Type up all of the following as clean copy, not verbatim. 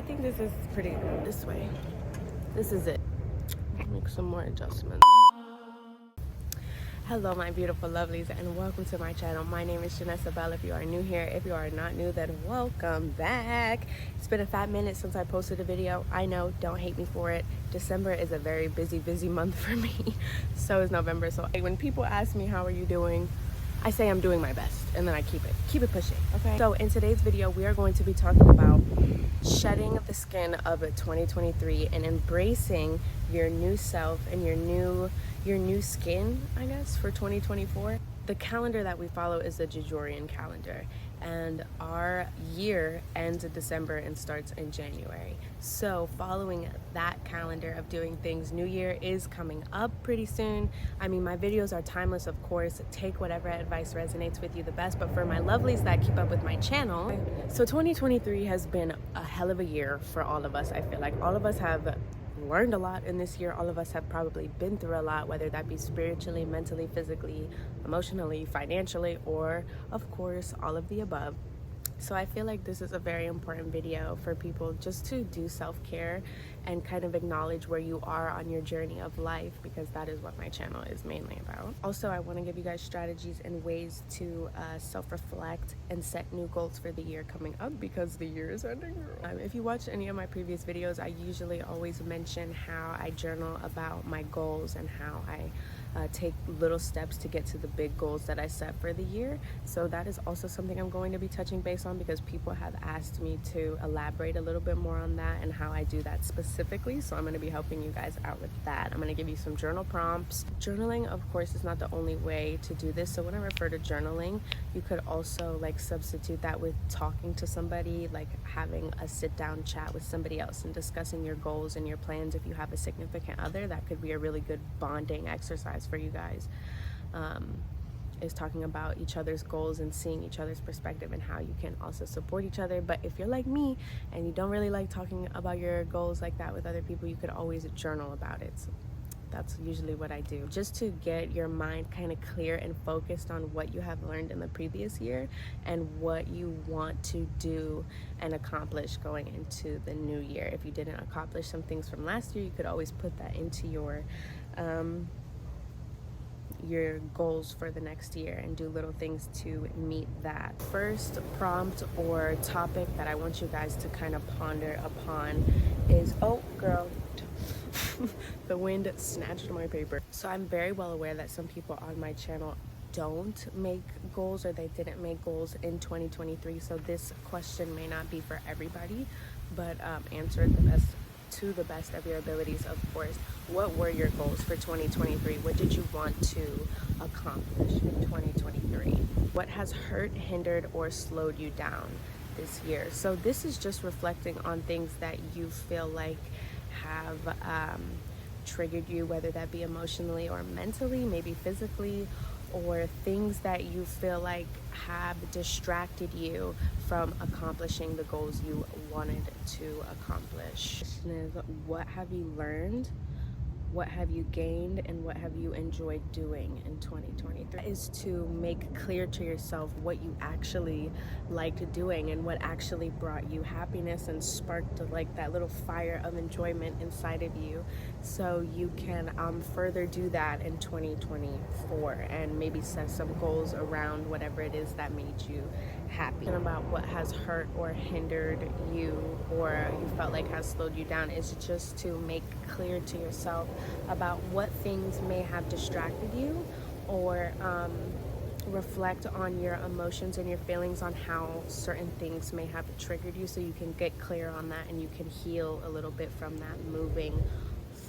think this is pretty good this way. This is it. Make some more adjustments. Hello my beautiful lovelies and welcome to my channel. My name is Janessa-Belle. If you are new here, if you are not new, then welcome back. It's been a fat minute since I posted a video. I know, don't hate me for it. December is a very busy month for me. So is November. So when people ask me how are you doing, I say I'm doing my best and then I keep it pushing, okay? So in today's video, we are going to be talking about shedding the skin of 2023 and embracing your new self and your new skin, I guess, for 2024. The calendar that we follow is the Gregorian calendar, and our year ends in December and starts in January. So following that calendar of doing things, New Year is coming up pretty soon. I mean, my videos are timeless, of course. Take whatever advice resonates with you the best, but for my lovelies that keep up with my channel, so 2023 has been a hell of a year for all of us. I feel like all of us have learned a lot in this year. All of us have probably been through a lot, whether that be spiritually, mentally, physically, emotionally, financially, or of course all of the above. So I feel like this is a very important video for people just to do self-care and kind of acknowledge where you are on your journey of life, because that is what my channel is mainly about. Also, I want to give you guys strategies and ways to self-reflect and set new goals for the year coming up, because the year is ending. If you watch any of my previous videos, I usually always mention how I journal about my goals and how I take little steps to get to the big goals that I set for the year. So that is also something I'm going to be touching base on, because people have asked me to elaborate a little bit more on that and how I do that specifically. So I'm going to be helping you guys out with that. I'm going to give you some journal prompts. Journaling, of course, is not the only way to do this. So when I refer to journaling, you could also like substitute that with talking to somebody, like having a sit down chat with somebody else and discussing your goals and your plans. If you have a significant other, that could be a really good bonding exercise for you guys, is talking about each other's goals and seeing each other's perspective and how you can also support each other. But if you're like me and you don't really like talking about your goals like that with other people, you could always journal about it. So that's usually what I do, just to get your mind kind of clear and focused on what you have learned in the previous year and what you want to do and accomplish going into the new year. If you didn't accomplish some things from last year, you could always put that into your goals for the next year and do little things to meet that. First prompt or topic that I want you guys to kind of ponder upon is, oh girl, the wind snatched my paper. So I'm very well aware that some people on my channel don't make goals, or they didn't make goals in 2023. So this question may not be for everybody, but answer it to the best of your abilities, of course. What were your goals for 2023? What did you want to accomplish in 2023? What has hurt, hindered, or slowed you down this year? So this is just reflecting on things that you feel like have triggered you, whether that be emotionally or mentally, maybe physically, or things that you feel like have distracted you from accomplishing the goals you wanted to accomplish. What have you learned? What have you gained, and what have you enjoyed doing in 2023? That is to make clear to yourself what you actually liked doing and what actually brought you happiness and sparked like that little fire of enjoyment inside of you, so you can further do that in 2024 and maybe set some goals around whatever it is that made you happy. And about what has hurt or hindered you, or you felt like has slowed you down, is just to make clear to yourself about what things may have distracted you, or reflect on your emotions and your feelings on how certain things may have triggered you, so you can get clear on that and you can heal a little bit from that moving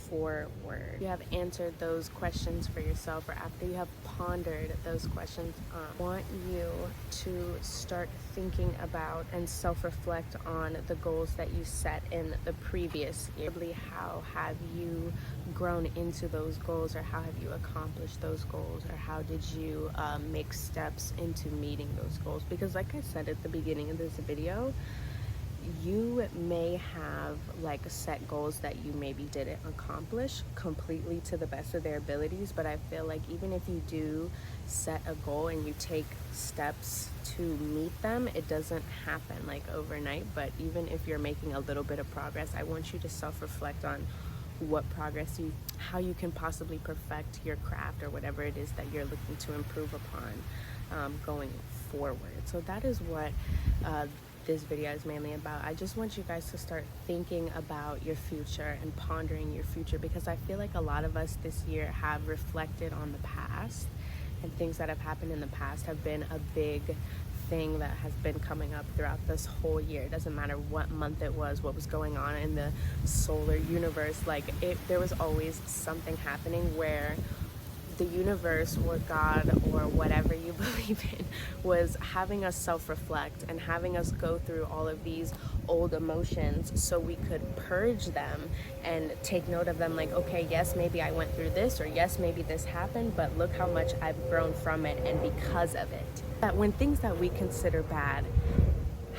forward. You have answered those questions for yourself, or after you have pondered those questions, I want you to start thinking about and self-reflect on the goals that you set in the previous year. How have you grown into those goals, or how have you accomplished those goals, or how did you make steps into meeting those goals? Because like I said at the beginning of this video, you may have like set goals that you maybe didn't accomplish completely to the best of their abilities, but I feel like even if you do set a goal and you take steps to meet them, it doesn't happen like overnight. But even if you're making a little bit of progress, I want you to self-reflect on what progress how you can possibly perfect your craft or whatever it is that you're looking to improve upon going forward. So that is what this video is mainly about. I just want you guys to start thinking about your future and pondering your future, because I feel like a lot of us this year have reflected on the past, and things that have happened in the past have been a big thing that has been coming up throughout this whole year. It doesn't matter what month it was, what was going on in the solar universe, like there was always something happening where the universe or God or whatever you believe in was having us self-reflect and having us go through all of these old emotions so we could purge them and take note of them. Like, okay, yes, maybe I went through this, or yes, maybe this happened, but look how much I've grown from it and because of it. That when things that we consider bad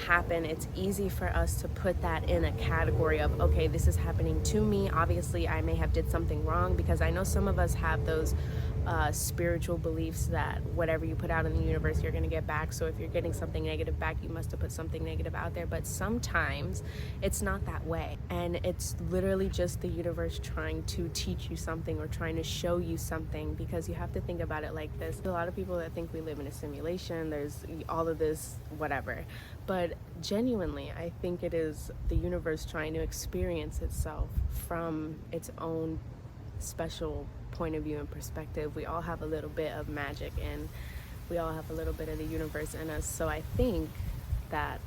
happen, it's easy for us to put that in a category of, okay, this is happening to me, obviously I may have did something wrong, because I know some of us have those spiritual beliefs that whatever you put out in the universe you're going to get back. So if you're getting something negative back, you must have put something negative out there. But sometimes it's not that way, and it's literally just the universe trying to teach you something or trying to show you something, because you have to think about it like this. There's a lot of people that think we live in a simulation, there's all of this whatever, but genuinely I think it is the universe trying to experience itself from its own special point of view and perspective. We all have a little bit of magic, and we all have a little bit of the universe in us. So I think that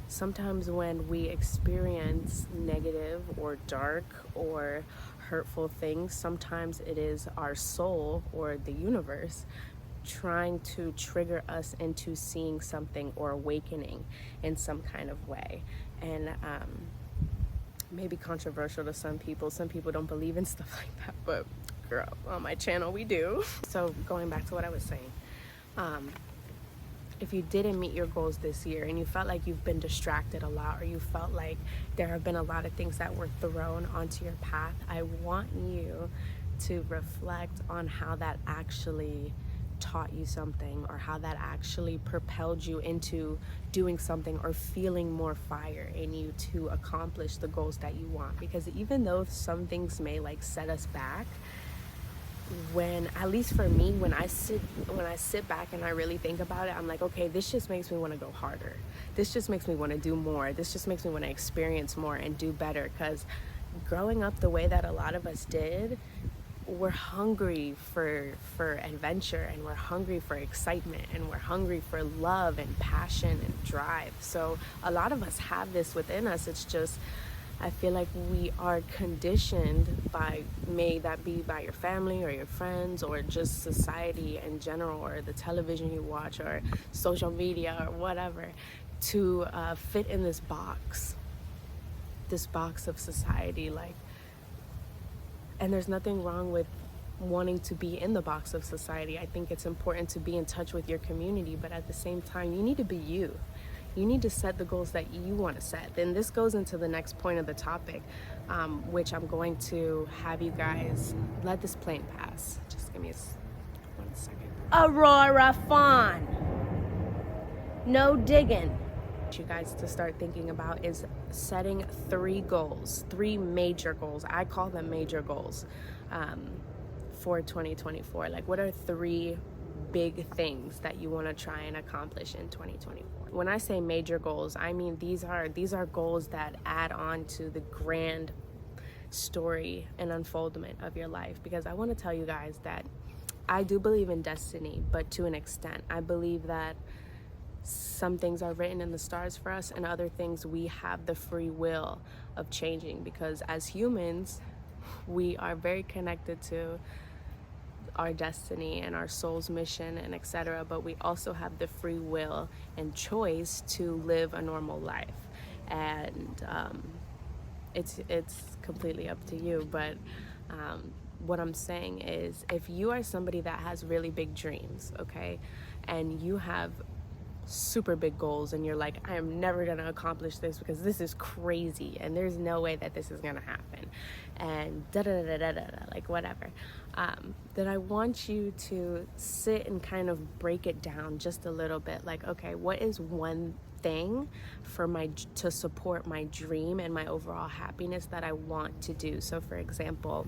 sometimes when we experience negative or dark or hurtful things, sometimes it is our soul or the universe trying to trigger us into seeing something or awakening in some kind of way. And maybe controversial to some people don't believe in stuff like that, but girl, on my channel we do. So going back to what I was saying, if you didn't meet your goals this year and you felt like you've been distracted a lot, or you felt like there have been a lot of things that were thrown onto your path, I want you to reflect on how that actually taught you something, or how that actually propelled you into doing something or feeling more fire in you to accomplish the goals that you want. Because even though some things may like set us back, when, at least for me, when I sit back and I really think about it, I'm like, okay, this just makes me want to go harder, this just makes me want to do more, this just makes me want to experience more and do better. Because growing up the way that a lot of us did, we're hungry for adventure, and we're hungry for excitement, and we're hungry for love and passion and drive. So a lot of us have this within us. It's just, I feel like we are conditioned by, may that be by your family or your friends or just society in general, or the television you watch or social media or whatever, to fit in this box of society. Like, and there's nothing wrong with wanting to be in the box of society. I think it's important to be in touch with your community, but at the same time, you need to be you. You need to set the goals that you want to set. Then this goes into the next point of the topic, which I'm going to have you guys let this plane pass. Just give me 1 second. Aurora Fawn. No digging. You guys to start thinking about is setting 3 goals, 3 major goals. I call them major goals for 2024. Like, what are 3 big things that you want to try and accomplish in 2024? When I say major goals, I mean these are goals that add on to the grand story and unfoldment of your life. Because I want to tell you guys that I do believe in destiny, but to an extent. I believe that some things are written in the stars for us, and other things we have the free will of changing, because as humans we are very connected to our destiny and our soul's mission and etc., but we also have the free will and choice to live a normal life. And it's completely up to you. But what I'm saying is, if you are somebody that has really big dreams, okay, and you have super big goals and you're like, I am never gonna accomplish this because this is crazy and there's no way that this is gonna happen, and like whatever, then I want you to sit and kind of break it down just a little bit. Like, okay, what is one thing to support my dream and my overall happiness that I want to do? So for example,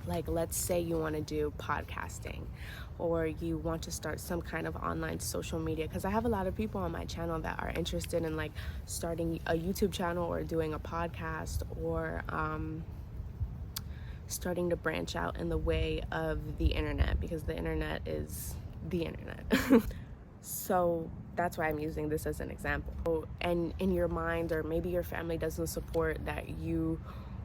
like, let's say you want to do podcasting, or you want to start some kind of online social media, because I have a lot of people on my channel that are interested in like starting a YouTube channel or doing a podcast, or starting to branch out in the way of the internet, because the internet is the internet. So that's why I'm using this as an example. And in your mind, or maybe your family doesn't support that you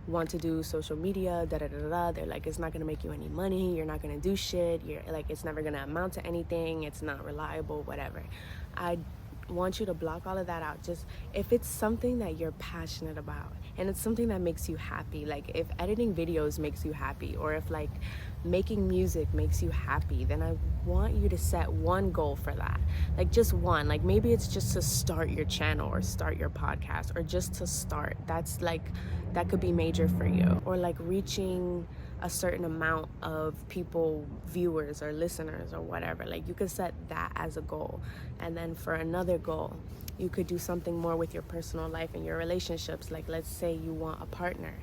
want to do social media, they're like, it's not gonna make you any money, you're not gonna do shit, you're like, it's never gonna amount to anything, it's not reliable, whatever. I want you to block all of that out. Just if it's something that you're passionate about and it's something that makes you happy, like if editing videos makes you happy, or if like making music makes you happy, then I want you to set one goal for that. Like just one. Like maybe it's just to start your channel or start your podcast, or just to start. That's like, that could be major for you. Or like reaching a certain amount of people, viewers or listeners or whatever. Like you could set that as a goal. And then for another goal, you could do something more with your personal life and your relationships. Like let's say you want a partner,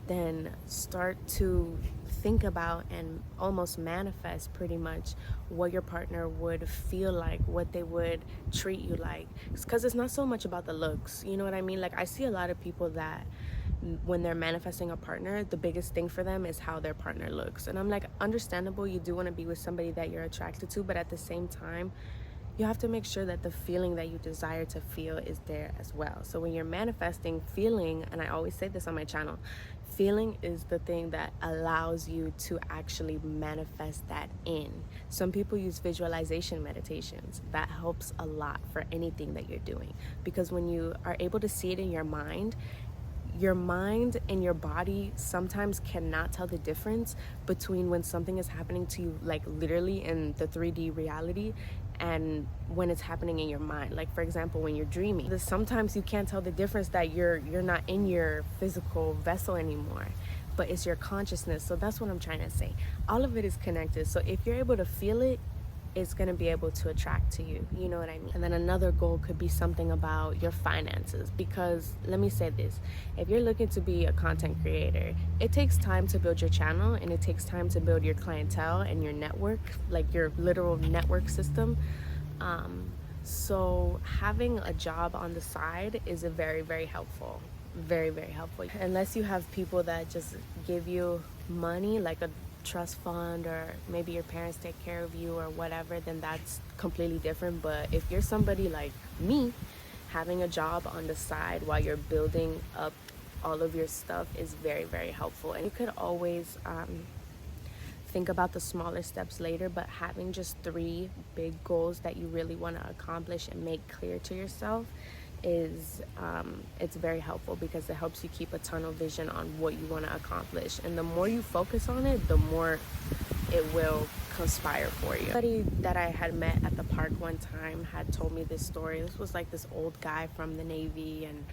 then start to think about and almost manifest pretty much what your partner would feel like, what they would treat you like. Because it's not so much about the looks, you know what I mean? Like I see a lot of people that when they're manifesting a partner, the biggest thing for them is how their partner looks. And I'm like, understandable, you do want to be with somebody that you're attracted to, but at the same time, you have to make sure that the feeling that you desire to feel is there as well. So when you're manifesting, feeling, and I always say this on my channel, feeling is the thing that allows you to actually manifest that in. Some people use visualization meditations. That helps a lot for anything that you're doing, because when you are able to see it in your mind and your body sometimes cannot tell the difference between when something is happening to you, like literally in the 3D reality, and when it's happening in your mind. Like for example, when you're dreaming, sometimes you can't tell the difference that you're not in your physical vessel anymore, but it's your consciousness. So that's what I'm trying to say. All of it is connected. So if you're able to feel it, it's going to be able to attract to you. You know what I mean? And then another goal could be something about your finances, because let me say this, if you're looking to be a content creator, it takes time to build your channel, and it takes time to build your clientele and your network, like your literal network system. So having a job on the side is a very, very helpful. Very, very helpful. Unless you have people that just give you money, like a trust fund, or maybe your parents take care of you or whatever, then that's completely different. But if you're somebody like me, having a job on the side while you're building up all of your stuff is very, very helpful. And you could always think about the smaller steps later, but having just 3 big goals that you really want to accomplish and make clear to yourself is it's very helpful, because it helps you keep a tunnel vision on what you want to accomplish. And the more you focus on it, the more it will conspire for you. Somebody that I had met at the park one time had told me this story. This was like this old guy from the Navy, and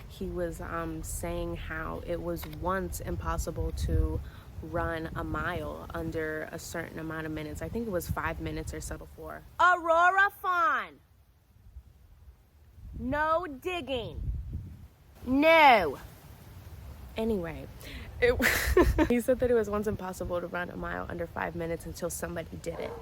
he was saying how it was once impossible to run a mile under a certain amount of minutes. I think it was 5 minutes or so before. Aurora Fawn! No digging. No. Anyway, he said that it was once impossible to run a mile under 5 minutes until somebody did it.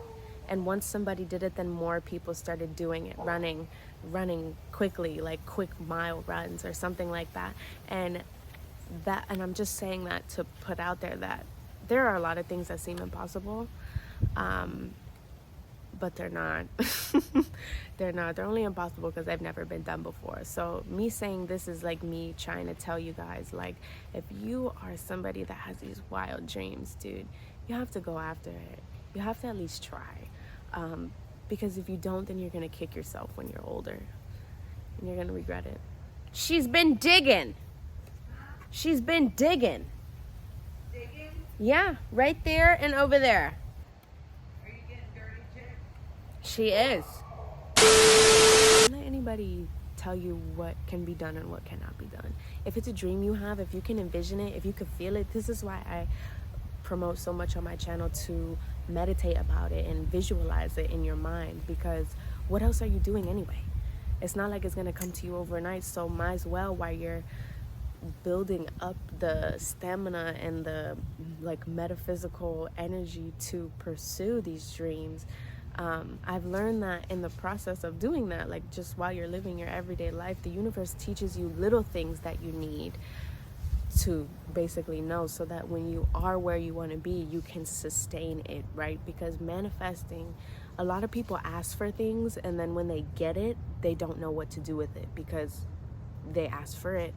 And once somebody did it, then more people started doing it, running quickly, like quick mile runs or something like that. And I'm just saying that to put out there that there are a lot of things that seem impossible, but they're not. They're only impossible because they've never been done before. So me saying this is like me trying to tell you guys, like, if you are somebody that has these wild dreams, dude, you have to go after it. You have to at least try, because if you don't, then you're gonna kick yourself when you're older and you're gonna regret it. She's been digging. She's been digging. Digging? Yeah, right there and over there. Are you getting dirty, chick? She is. anybody tell you what can be done and what cannot be done. If it's a dream you have, if you can envision it, if you can feel it, this is why I promote so much on my channel, to meditate about it and visualize it in your mind, because what else are you doing anyway? It's not like it's going to come to you overnight, so might as well, while you're building up the stamina and the like metaphysical energy to pursue these dreams. I've learned that in the process of doing that, like just while you're living your everyday life, the universe teaches you little things that you need to basically know, so that when you are where you want to be, you can sustain it, right? Because manifesting, a lot of people ask for things, and then when they get it, they don't know what to do with it, because they asked for it,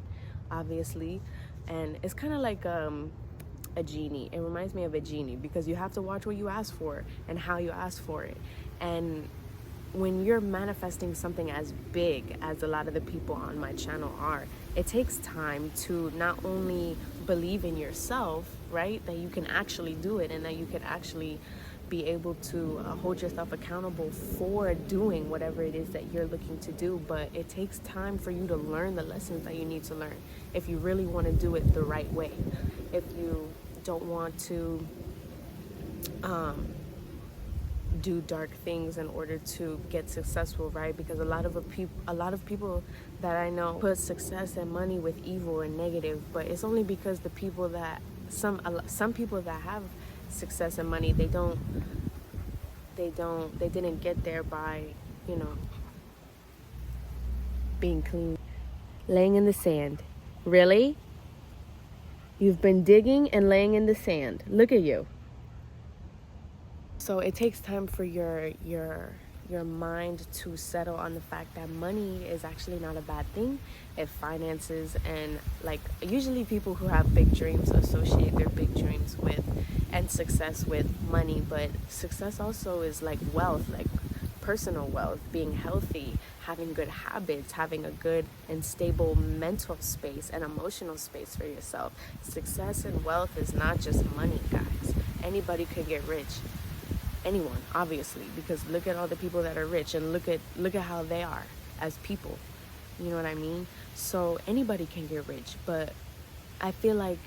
obviously. And it's kind of like a genie. It reminds me of a genie, because you have to watch what you ask for and how you ask for it. And when you're manifesting something as big as a lot of the people on my channel are, it takes time to not only believe in yourself, right, that you can actually do it, and that you can actually be able to hold yourself accountable for doing whatever it is that you're looking to do, but it takes time for you to learn the lessons that you need to learn if you really want to do it the right way. If you don't want to do dark things in order to get successful, right? Because a lot of people that I know put success and money with evil and negative, but it's only because the people that some people that have success and money, they didn't get there by, you know, being clean. Laying in the sand. Really? You've been digging and laying in the sand. Look at you. So it takes time for your mind to settle on the fact that money is actually not a bad thing. If finances, and like usually people who have big dreams associate their big dreams with and success with money, but success also is like wealth, like personal wealth, being healthy, having good habits, having a good and stable mental space and emotional space for yourself. Success and wealth is not just money, guys. Anybody could get rich. Anyone, obviously, because look at all the people that are rich, and look at how they are as people. You know what I mean? So anybody can get rich, but I feel like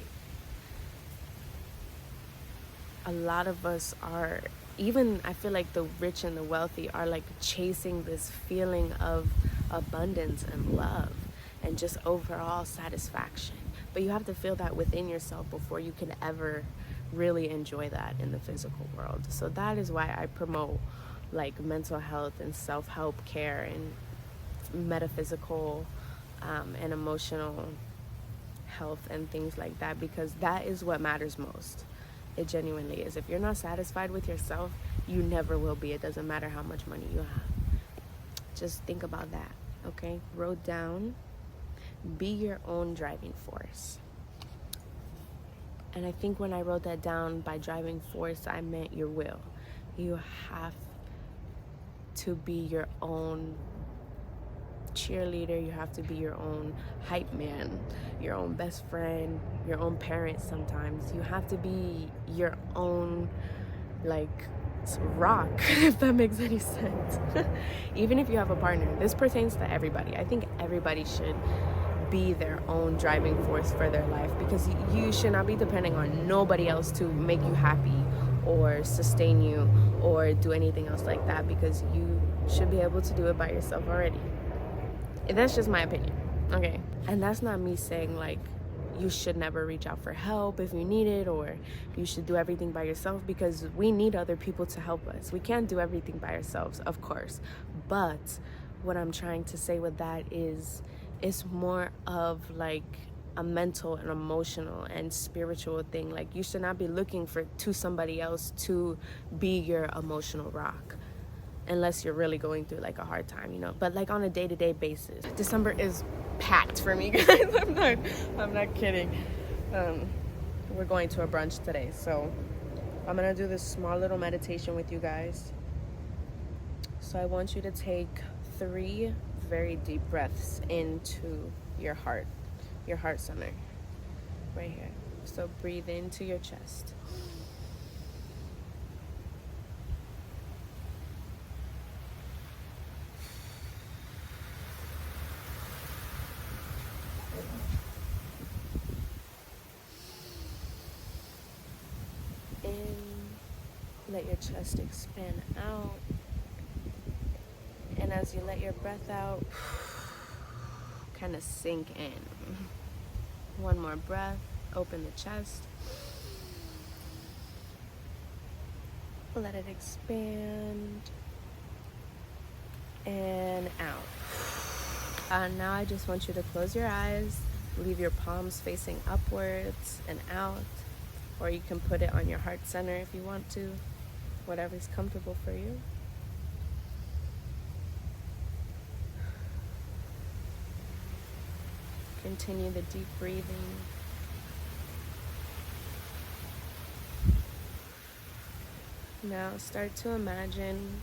a lot of us are, even I feel like the rich and the wealthy are like chasing this feeling of abundance and love and just overall satisfaction. But you have to feel that within yourself before you can ever really enjoy that in the physical world. So that is why I promote like mental health and self-help care and metaphysical and emotional health and things like that, because that is what matters most. It genuinely is. If you're not satisfied with yourself, you never will be. It doesn't matter how much money you have. Just think about that, okay? Wrote down, be your own driving force. And I think when I wrote that down, by driving force, I meant your will. You have to be your own cheerleader. You have to be your own hype man, your own best friend, your own parent sometimes. You have to be your own, like, rock, if that makes any sense. Even if you have a partner. This pertains to everybody. I think everybody should be their own driving force for their life, because you should not be depending on nobody else to make you happy or sustain you or do anything else like that, because you should be able to do it by yourself already. That's just my opinion, okay? And that's not me saying like you should never reach out for help if you need it, or you should do everything by yourself, because we need other people to help us. We can't do everything by ourselves, of course. But what I'm trying to say with that is, it's more of like a mental and emotional and spiritual thing. Like, you should not be looking to somebody else to be your emotional rock, unless you're really going through like a hard time, you know. But like on a day-to-day basis, December is packed for me, guys. I'm not kidding. We're going to a brunch today, so I'm gonna do this small little meditation with you guys. So I want you to take 3 very deep breaths into your heart center, right here. So breathe into your chest. In, let your chest expand out. And as you let your breath out, kind of sink in. One more breath, open the chest. Let it expand. And out. Now I just want you to close your eyes, leave your palms facing upwards and out, or you can put it on your heart center if you want to, whatever's comfortable for you. Continue the deep breathing. Now start to imagine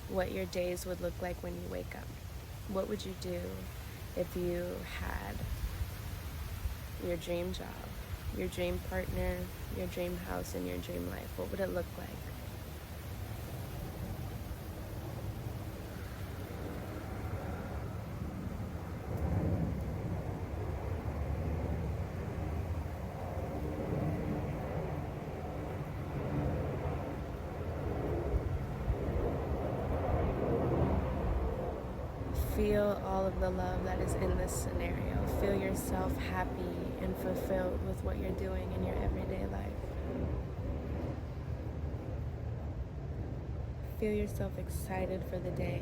what your days would look like when you wake up. What would you do if you had your dream job, your dream partner, your dream house, and your dream life? What would it look like? Feel all of the love that is in this scenario. Feel yourself happy and fulfilled with what you're doing in your everyday life. Feel yourself excited for the day.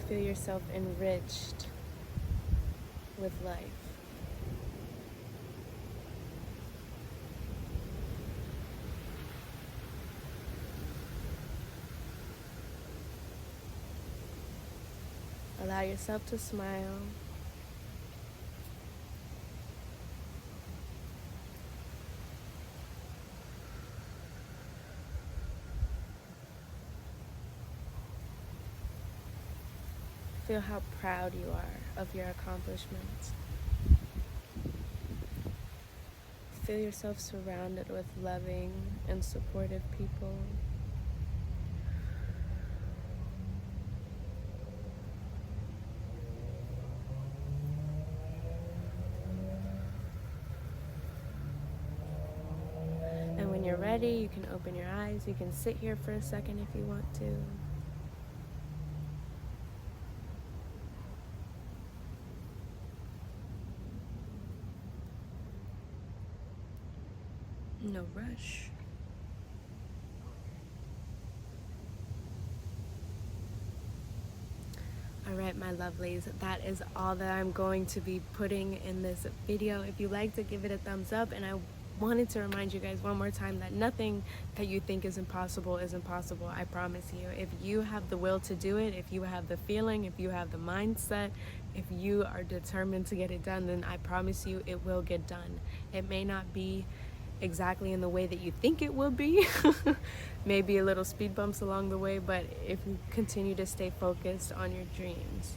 Feel yourself enriched with life. Allow yourself to smile. Feel how proud you are of your accomplishments. Feel yourself surrounded with loving and supportive people. And when you're ready, you can open your eyes. You can sit here for a second if you want to. No rush. All right, my lovelies, that is all that I'm going to be putting in this video. If you liked it, give it a thumbs up. And I wanted to remind you guys one more time that nothing that you think is impossible is impossible. I promise you. If you have the will to do it, if you have the feeling, if you have the mindset, if you are determined to get it done, then I promise you it will get done. It may not be exactly in the way that you think it will be. Maybe a little speed bumps along the way, but if you continue to stay focused on your dreams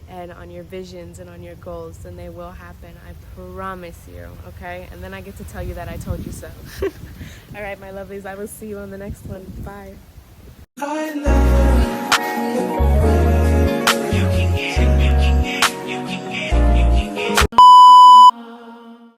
and on your visions and on your goals, then they will happen. I promise you, okay? And then I get to tell you that I told you so. All right, my lovelies, I will see you on the next one. Bye.